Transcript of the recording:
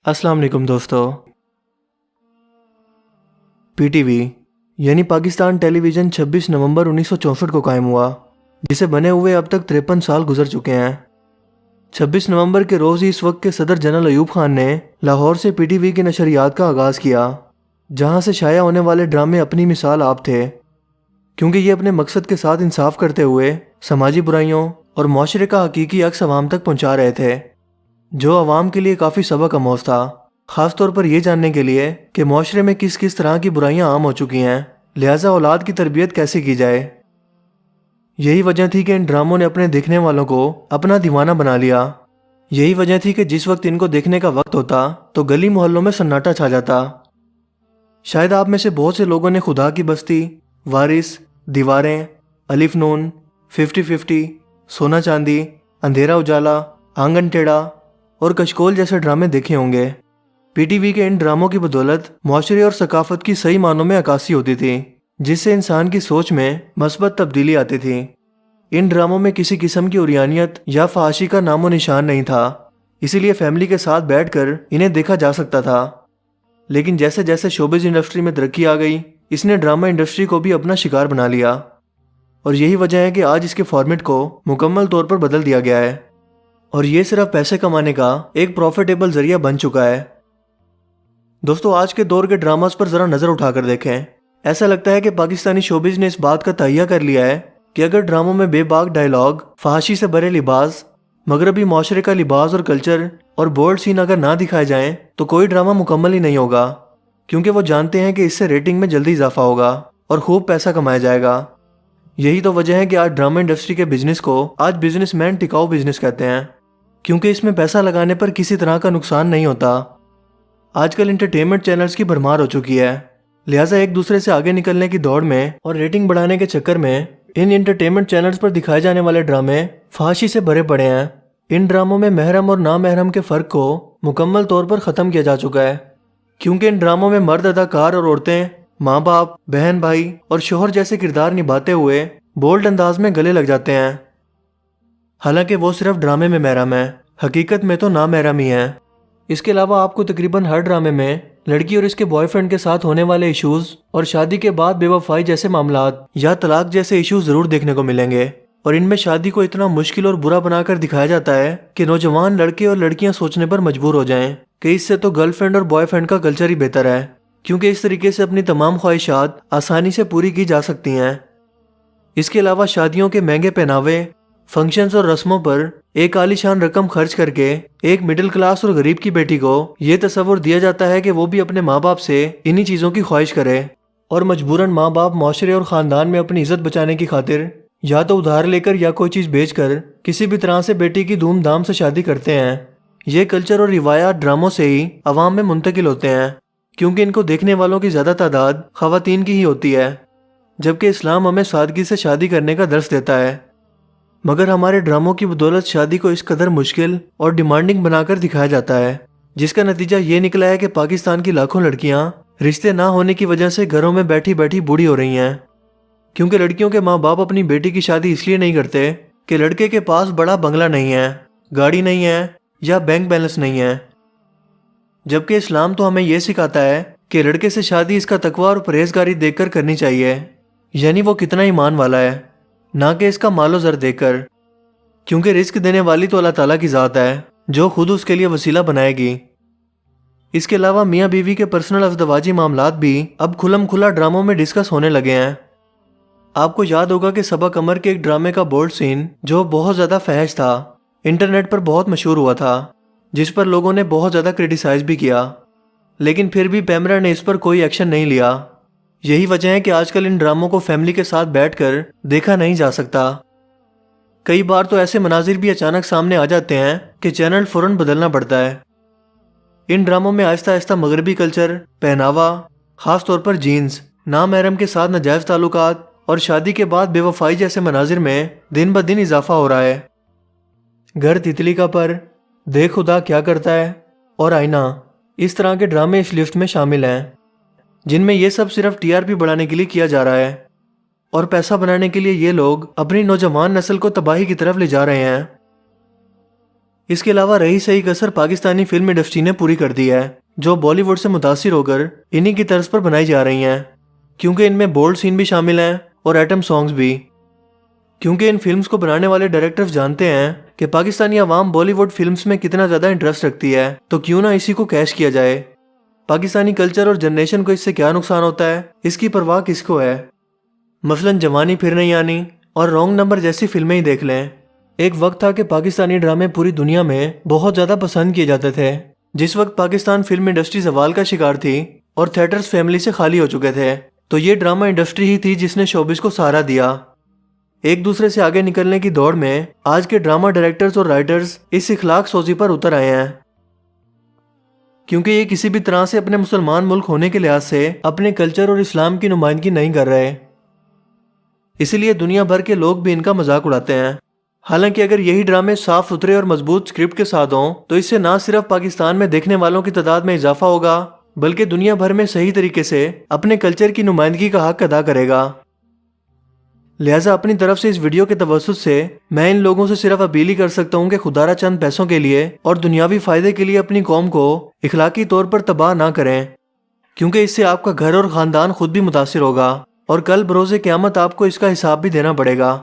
अस्सलाम वालेकुम दोस्तों। पीटीवी यानी पाकिस्तान टेलीविज़न 26 नवंबर 1964 को कायम हुआ, जिसे बने हुए अब तक 53 साल गुजर चुके हैं। 26 नवंबर के रोज़ ही इस वक्त के सदर जनरल अयूब खान ने लाहौर से पीटीवी की नशरियात का आगाज़ किया, जहां से शाया होने वाले ड्रामे अपनी मिसाल आप थे, क्योंकि ये अपने मकसद के साथ इंसाफ करते हुए समाजी बुराइयों और माशरे का हकीकी अक्स अवाम तक पहुँचा रहे थे, जो अवाम के लिए काफ़ी सबक आमोज़ था, ख़ास तौर पर यह जानने के लिए कि माशरे में किस किस तरह की बुराइयां आम हो चुकी हैं, लिहाजा औलाद की तरबियत कैसे की जाए। यही वजह थी कि इन ड्रामों ने अपने देखने वालों को अपना दीवाना बना लिया। यही वजह थी कि जिस वक्त इनको देखने का वक्त होता तो गली मोहल्लों में सन्नाटा छा जाता। शायद आप में से बहुत से लोगों ने खुदा की बस्ती, वारिस, दीवारें, अलिफ नून, 50-50, सोना चांदी, अंधेरा उजाला, आंगन टेढ़ा और कशकोल जैसे ड्रामे देखे होंगे। पीटीवी के इन ड्रामों की बदौलत माशरे और सकाफत की सही मानों में अक्कासी होती थी, जिससे इंसान की सोच में मस्बत तब्दीली आती थी। इन ड्रामों में किसी किस्म की उरियानियत या फहाशी का नामो निशान नहीं था, इसीलिए फैमिली के साथ बैठकर इन्हें देखा जा सकता था। लेकिन जैसे जैसे शोबिज़ इंडस्ट्री में तरक्की आ गई, इसने ड्रामा इंडस्ट्री को भी अपना शिकार बना लिया, और यही वजह है कि आज इसके फॉर्मेट को मुकम्मल तौर पर बदल दिया गया है, और ये सिर्फ पैसे कमाने का एक प्रॉफिटेबल जरिया बन चुका है। दोस्तों, आज के दौर के ड्रामास पर ज़रा नज़र उठाकर देखें। ऐसा लगता है कि पाकिस्तानी शोबिज़ ने इस बात का तहैया कर लिया है कि अगर ड्रामों में बेबाक डायलॉग, फहाशी से भरे लिबास, मगरबी माशरे का लिबास और कल्चर और बोल्ड सीन अगर ना दिखाए जाएं तो कोई ड्रामा मुकम्मल ही नहीं होगा, क्योंकि वो जानते हैं कि इससे रेटिंग में जल्दी इजाफा होगा और खूब पैसा कमाया जाएगा। यही तो वजह है कि आज ड्रामा इंडस्ट्री के बिजनेस को आज बिजनेसमैन टिकाऊ बिजनेस कहते हैं, क्योंकि इसमें पैसा लगाने पर किसी तरह का नुकसान नहीं होता। आजकल इंटरटेनमेंट चैनल्स की भरमार हो चुकी है, लिहाजा एक दूसरे से आगे निकलने की दौड़ में और रेटिंग बढ़ाने के चक्कर में इन इंटरटेनमेंट चैनल्स पर दिखाए जाने वाले ड्रामे फहाशी से भरे पड़े हैं। इन ड्रामों में महरम और नामहरम के फ़र्क को मुकम्मल तौर पर ख़त्म किया जा चुका है, क्योंकि इन ड्रामों में मर्द अदाकार और औरतें माँ बाप, बहन भाई और शोहर जैसे किरदार निभाते हुए बोल्ड अंदाज में गले लग जाते हैं। हालांकि वो सिर्फ ड्रामे में महरम है, हकीकत में तो नामहरम ही है। इसके अलावा आपको तकरीबन हर ड्रामे में लड़की और इसके बॉयफ्रेंड के साथ होने वाले इश्यूज और शादी के बाद बेवफाई जैसे मामलात या तलाक जैसे इश्यूज जरूर देखने को मिलेंगे, और इनमें शादी को इतना मुश्किल और बुरा बनाकर दिखाया जाता है कि नौजवान लड़के और लड़कियां सोचने पर मजबूर हो जाएं कि इससे तो गर्लफ्रेंड और बॉयफ्रेंड का कल्चर ही बेहतर है, क्योंकि इस तरीके से अपनी तमाम ख्वाहिशात आसानी से पूरी की जा सकती हैं। इसके अलावा शादियों के महंगे पहनावे, फंक्शंस और रस्मों पर एक आलीशान रकम खर्च करके एक मिडिल क्लास और गरीब की बेटी को ये तस्वुर दिया जाता है कि वो भी अपने माँ बाप से इन्हीं चीज़ों की ख्वाहिश करे, और मजबूरन माँ बाप माशरे और ख़ानदान में अपनी इज्जत बचाने की खातिर या तो उधार लेकर या कोई चीज़ बेचकर किसी भी तरह से बेटी की धूमधाम से शादी करते हैं। ये कल्चर और रिवायात ड्रामों से ही अवाम में मुंतकिल होते हैं, क्योंकि इनको देखने वालों की ज़्यादा तादाद ख़वातीन की ही होती है, जबकि इस्लाम हमें सादगी से शादी करने का दर्स देता है। मगर हमारे ड्रामों की बदौलत शादी को इस कदर मुश्किल और डिमांडिंग बनाकर दिखाया जाता है, जिसका नतीजा ये निकला है कि पाकिस्तान की लाखों लड़कियां रिश्ते ना होने की वजह से घरों में बैठी बैठी बूढ़ी हो रही हैं, क्योंकि लड़कियों के माँ बाप अपनी बेटी की शादी इसलिए नहीं करते कि लड़के के पास बड़ा बंगला नहीं है, गाड़ी नहीं है या बैंक बैलेंस नहीं है। जबकि इस्लाम तो हमें यह सिखाता है कि लड़के से शादी इसका तकवा और परहेजगारी देखकर करनी चाहिए, यानी वो कितना ईमान वाला है, ना कि इसका मालो ज़र देकर, क्योंकि रिस्क देने वाली तो अल्लाह ताला की ज़ात है, जो खुद उसके लिए वसीला बनाएगी। इसके अलावा मियाँ बीवी के पर्सनल अज़दवाजी मामलात भी अब खुलम खुला ड्रामों में डिस्कस होने लगे हैं। आपको याद होगा कि सबा कमर के एक ड्रामे का बोल्ड सीन, जो बहुत ज़्यादा फहश था, इंटरनेट पर बहुत मशहूर हुआ था, जिस पर लोगों ने बहुत ज़्यादा क्रिटिसाइज़ भी किया, लेकिन फिर भी पैमरा ने इस पर कोई एक्शन नहीं लिया। यही वजह है कि आजकल इन ड्रामों को फैमिली के साथ बैठकर देखा नहीं जा सकता। कई बार तो ऐसे मनाजिर भी अचानक सामने आ जाते हैं कि चैनल फ़ौरन बदलना पड़ता है। इन ड्रामों में आहिस्ता आहिस्ता मगरबी कल्चर, पहनावा, ख़ास तौर पर जीन्स, नामहरम के साथ नाजायज़ ताल्लुकात और शादी के बाद बेवफाई जैसे मनाजिर में दिन ब दिन इजाफा हो रहा है। घर तितली का पर, देख खुदा क्या करता है और आईना, इस तरह के ड्रामे इस लिस्ट में शामिल हैं, जिनमें ये सब सिर्फ टीआरपी बढ़ाने के लिए किया जा रहा है, और पैसा बनाने के लिए ये लोग अपनी नौजवान नस्ल को तबाही की तरफ ले जा रहे हैं। اس کے علاوہ رہی صحیح کسر پاکستانی فلم انڈسٹری نے پوری کر دی ہے، جو بالی ووڈ سے متاثر ہو کر انہی کی طرز پر بنائی جا رہی ہیں، کیونکہ ان میں بولڈ سین بھی شامل ہیں اور ایٹم سانگز بھی۔ کیونکہ ان فلمز کو بنانے والے ڈائریکٹرز جانتے ہیں کہ پاکستانی عوام بالی ووڈ فلمز میں کتنا زیادہ انٹرسٹ رکھتی ہے، تو کیوں نہ اسی کو کیش کیا جائے۔ پاکستانی کلچر اور جنریشن کو اس سے کیا نقصان ہوتا ہے، اس کی پرواہ کس کو ہے؟ مثلاً جوانی پھر نہیں آنی اور رانگ نمبر جیسی فلمیں ہی دیکھ لیں۔ ایک وقت تھا کہ پاکستانی ڈرامے پوری دنیا میں بہت زیادہ پسند کیے جاتے تھے، جس وقت پاکستان فلم انڈسٹری زوال کا شکار تھی اور تھیٹرز فیملی سے خالی ہو چکے تھے، تو یہ ڈرامہ انڈسٹری ہی تھی جس نے شوبز کو سہارا دیا۔ ایک دوسرے سے آگے نکلنے کی دوڑ میں آج کے ڈرامہ ڈائریکٹرز اور رائٹرز اس اخلاق سوزی پر اتر آئے ہیں، کیونکہ یہ کسی بھی طرح سے اپنے مسلمان ملک ہونے کے لحاظ سے اپنے کلچر اور اسلام کی نمائندگی نہیں کر رہے، اسی لیے دنیا بھر کے لوگ بھی ان کا مذاق اڑاتے ہیں۔ حالانکہ اگر یہی ڈرامے صاف ستھرے اور مضبوط اسکرپٹ کے ساتھ ہوں تو اس سے نہ صرف پاکستان میں دیکھنے والوں کی تعداد میں اضافہ ہوگا، بلکہ دنیا بھر میں صحیح طریقے سے اپنے کلچر کی نمائندگی کا حق ادا کرے گا۔ لہٰذا اپنی طرف سے اس ویڈیو کے توسط سے میں ان لوگوں سے صرف اپیل ہی کر سکتا ہوں کہ خدارہ چند پیسوں کے لیے اور دنیاوی فائدے کے لیے اپنی قوم کو اخلاقی طور پر تباہ نہ کریں، کیونکہ اس سے آپ کا گھر اور خاندان خود بھی متاثر ہوگا اور کل بروز قیامت آپ کو اس کا حساب بھی دینا پڑے گا۔